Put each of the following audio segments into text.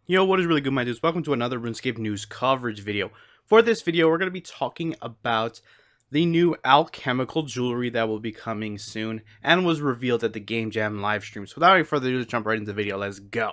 Yo, what is really good, my dudes? Welcome to another RuneScape news coverage video. For this video, we're going to be talking about the new alchemical jewelry that will be coming soon and was revealed at the Game Jam live stream. So without any further ado, let's jump right into the video. Let's go.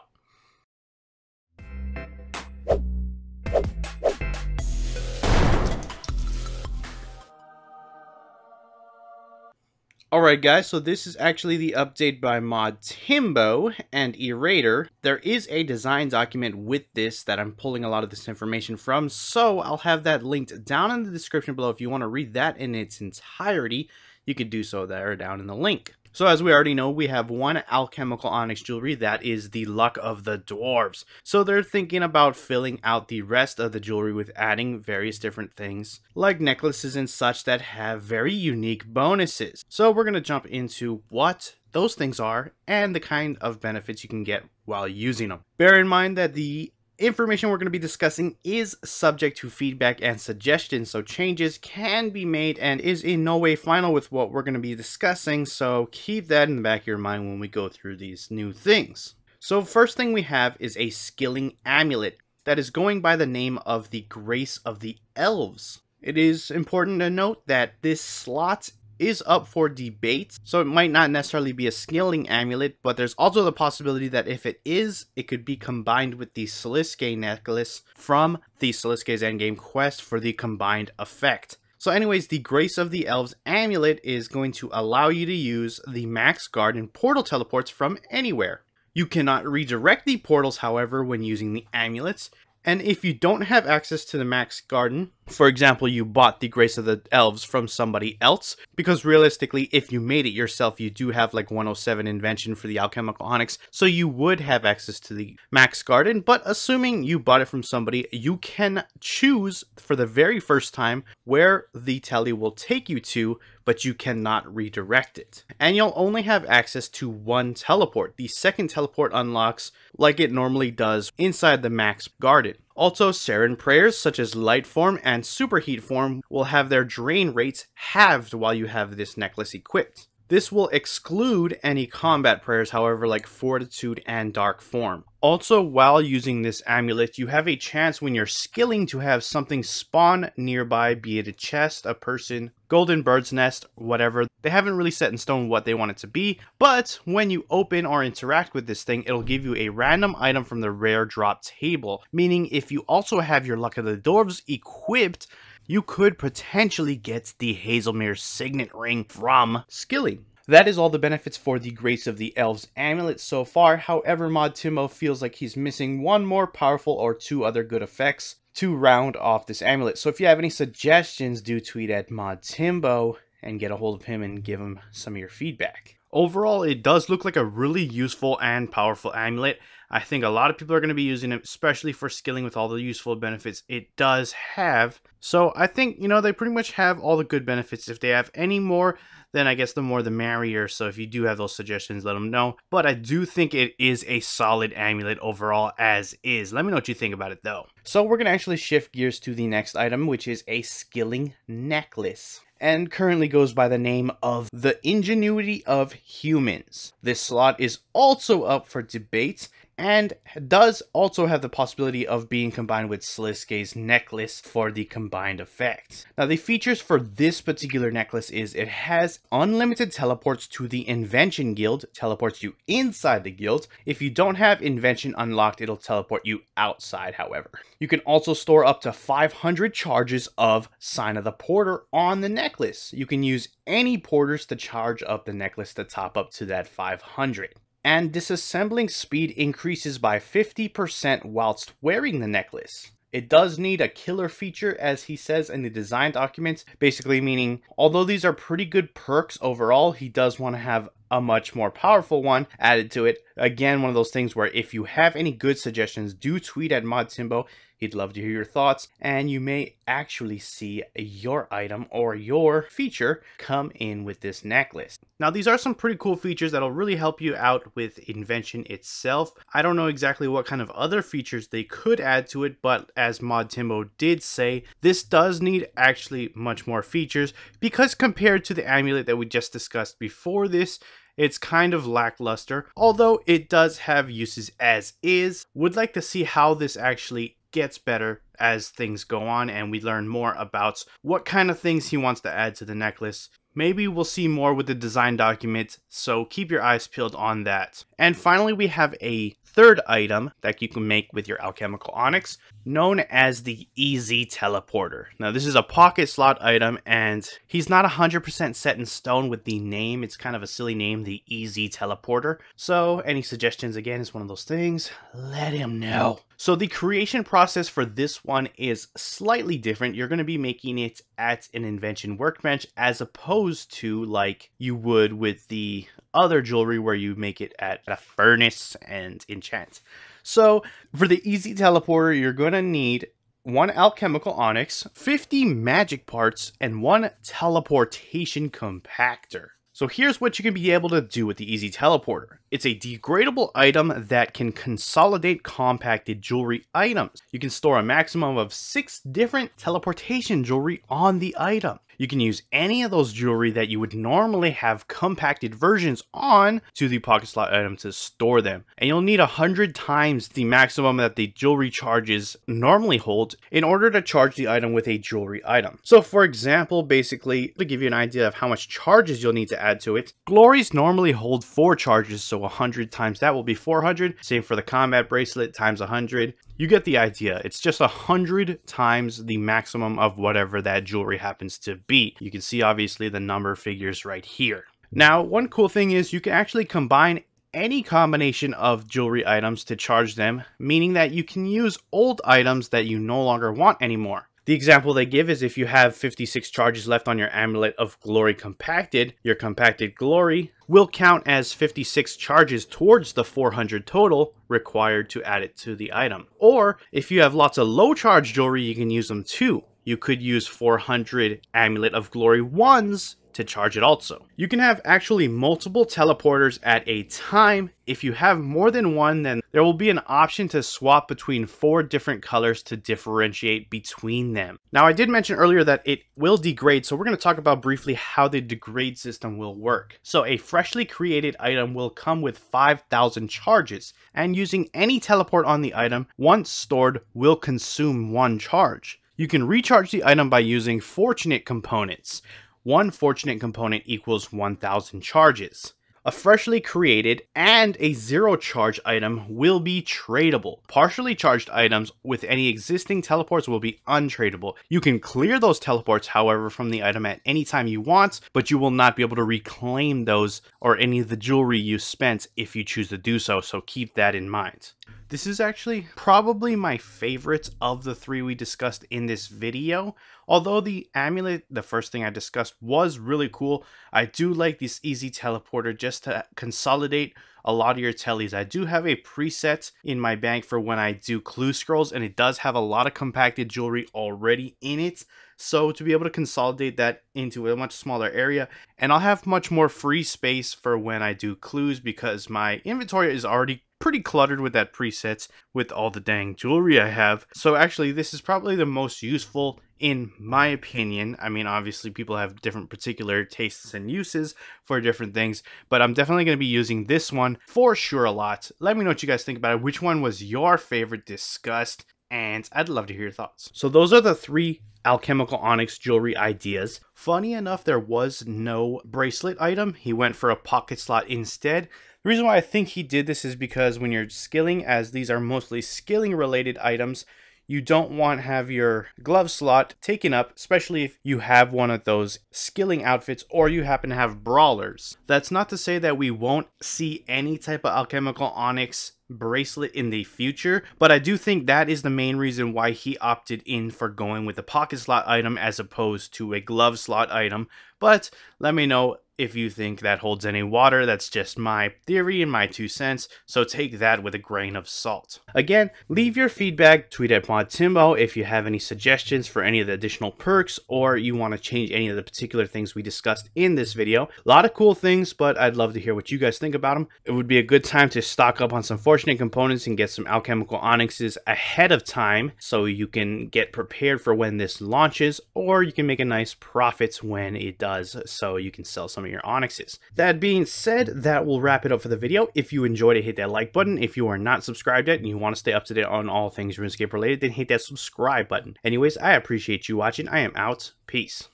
Alright guys, so this is actually the update by mod Timbo and Erater. There is a design document with this that I'm pulling a lot of this information from, so I'll have that linked down in the description below. If you want to read that in its entirety, you could do so there down in the link. So as we already know, we have one alchemical onyx jewelry that is the luck of the dwarves. So they're thinking about filling out the rest of the jewelry with adding various different things like necklaces and such that have very unique bonuses. So we're going to jump into what those things are and the kind of benefits you can get while using them. Bear in mind that the information we're going to be discussing is subject to feedback and suggestions, so changes can be made and is in no way final with what we're going to be discussing, so keep that in the back of your mind when we go through these new things. So first thing we have is a skilling amulet that is going by the name of the Grace of the Elves. It is important to note that this slot is up for debate, so it might not necessarily be a skilling amulet, but there's also the possibility that if it is, it could be combined with the Siliske necklace from the Siliske's Endgame quest for the combined effect. So anyways, the Grace of the Elves amulet is going to allow you to use the max guard and portal teleports from anywhere. You cannot redirect the portals, however, when using the amulets. And if you don't have access to the max garden, for example, you bought the Grace of the Elves from somebody else, because realistically, if you made it yourself, you do have like 107 invention for the alchemical onyx, so you would have access to the max garden. But assuming you bought it from somebody, you can choose for the very first time where the tele will take you to, but you cannot redirect it. And you'll only have access to one teleport. The second teleport unlocks like it normally does inside the max garden. Also, Seren prayers such as Light Form and Superheat Form will have their drain rates halved while you have this necklace equipped. This will exclude any combat prayers, however, like Fortitude and Dark Form. Also, while using this amulet, you have a chance when you're skilling to have something spawn nearby, be it a chest, a person, golden bird's nest, whatever. They haven't really set in stone what they want it to be, but when you open or interact with this thing, it'll give you a random item from the rare drop table, meaning if you also have your Luck of the Dwarves equipped, you could potentially get the Hazelmere Signet Ring from skilling. That is all the benefits for the Grace of the Elves amulet so far. However, mod Timbo feels like he's missing one more powerful or two other good effects to round off this amulet. So if you have any suggestions, do tweet at mod Timbo and get a hold of him and give him some of your feedback. Overall, it does look like a really useful and powerful amulet. I think a lot of people are going to be using it, especially for skilling with all the useful benefits it does have. So I think, they pretty much have all the good benefits. If they have any more, then I guess the more the merrier. So if you do have those suggestions, let them know. But I do think it is a solid amulet overall as is. Let me know what you think about it though. So we're going to actually shift gears to the next item, which is a skilling necklace, and currently goes by the name of the Ingenuity of Humans. This slot is also up for debate and does also have the possibility of being combined with Siliske's necklace for the combined effect. Now, the features for this particular necklace is it has unlimited teleports to the Invention Guild, teleports you inside the guild. If you don't have Invention unlocked, it'll teleport you outside, however. You can also store up to 500 charges of Sign of the Porter on the necklace. You can use any porters to charge up the necklace to top up to that 500. And disassembling speed increases by 50% whilst wearing the necklace. It does need a killer feature, as he says in the design documents, basically meaning, although these are pretty good perks overall, he does want to have a much more powerful one added to it. Again, one of those things where if you have any good suggestions, do tweet at mod Timbo. He'd love to hear your thoughts, and you may actually see your item or your feature come in with this necklace. Now, these are some pretty cool features that'll really help you out with Invention itself. I don't know exactly what kind of other features they could add to it, but as mod Timbo did say, this does need actually much more features, because compared to the amulet that we just discussed before this, It's kind of lackluster, although it does have uses as is. Would like to see how this actually gets better as things go on and we learn more about what kind of things he wants to add to the necklace. Maybe we'll see more with the design document, so keep your eyes peeled on that. And finally, we have a third item that you can make with your alchemical onyx, known as the Easy Teleporter. Now, this is a pocket slot item, and he's not 100% set in stone with the name. It's kind of a silly name, the Easy Teleporter. So, any suggestions, again, is one of those things. Let him know. So the creation process for this one is slightly different. You're going to be making it at an invention workbench as opposed to like you would with the other jewelry where you make it at a furnace and enchant. So for the Easy Teleporter, you're going to need 1 alchemical onyx, 50 magic parts, and 1 teleportation compactor. So here's what you can be able to do with the Easy Teleporter. It's a degradable item that can consolidate compacted jewelry items. You can store a maximum of 6 different teleportation jewelry on the item. You can use any of those jewelry that you would normally have compacted versions on to the pocket slot item to store them. And you'll need 100 times the maximum that the jewelry charges normally hold in order to charge the item with a jewelry item. So for example, basically, to give you an idea of how much charges you'll need to add to it, glories normally hold 4 charges, so 100 times that will be 400. Same for the combat bracelet times 100. You get the idea. It's just 100 times the maximum of whatever that jewelry happens to be. You can see obviously the number figures right here. Now, one cool thing is you can actually combine any combination of jewelry items to charge them, meaning that you can use old items that you no longer want anymore. The example they give is if you have 56 charges left on your Amulet of Glory compacted, your compacted glory will count as 56 charges towards the 400 total required to add it to the item. Or if you have lots of low charge jewelry, you can use them too. You could use 400 Amulet of Glory 1s to charge it also. You can have actually multiple teleporters at a time. If you have more than one, then there will be an option to swap between 4 different colors to differentiate between them. Now, I did mention earlier that it will degrade, so we're going to talk about briefly how the degrade system will work. So a freshly created item will come with 5,000 charges, and using any teleport on the item, once stored, will consume 1 charge. You can recharge the item by using fortunate components. 1 fortunate component equals 1,000 charges. A freshly created and a 0 charge item will be tradable. Partially charged items with any existing teleports will be untradable. You can clear those teleports, however, from the item at any time you want, but you will not be able to reclaim those or any of the jewelry you spent if you choose to do so, so keep that in mind. This is actually probably my favorite of the 3 we discussed in this video. Although the amulet, the first thing I discussed, was really cool, I do like this Easy Teleporter just to consolidate a lot of your tellies. I do have a preset in my bank for when I do clue scrolls, and it does have a lot of compacted jewelry already in it. So to be able to consolidate that into a much smaller area, and I'll have much more free space for when I do clues because my inventory is already pretty cluttered with that presets with all the dang jewelry I have. So actually this is probably the most useful in my opinion. I mean, obviously people have different particular tastes and uses for different things, but I'm definitely going to be using this one for sure a lot. Let me know what you guys think about it. Which one was your favorite discussed? And I'd love to hear your thoughts. So those are the 3 alchemical onyx jewelry ideas. Funny enough, there was no bracelet item. He went for a pocket slot instead. The reason why I think he did this is because when you're skilling, as these are mostly skilling related items, you don't want to have your glove slot taken up, especially if you have one of those skilling outfits or you happen to have brawlers. That's not to say that we won't see any type of alchemical onyx bracelet in the future, but I do think that is the main reason why he opted in for going with a pocket slot item as opposed to a glove slot item. But let me know if you think that holds any water. That's just my theory and my 2 cents, so take that with a grain of salt. Again, leave your feedback, tweet at Timbo if you have any suggestions for any of the additional perks or you want to change any of the particular things we discussed in this video. A lot of cool things, but I'd love to hear what you guys think about them. It would be a good time to stock up on some fortunate components and get some alchemical onyxes ahead of time so you can get prepared for when this launches, or you can make a nice profit when it does so you can sell some of of your onyxes. That being said, that will wrap it up for the video. If you enjoyed it, hit that like button. If you are not subscribed yet and you want to stay up to date on all things RuneScape related, then hit that subscribe button. Anyways, I appreciate you watching. I am out. Peace.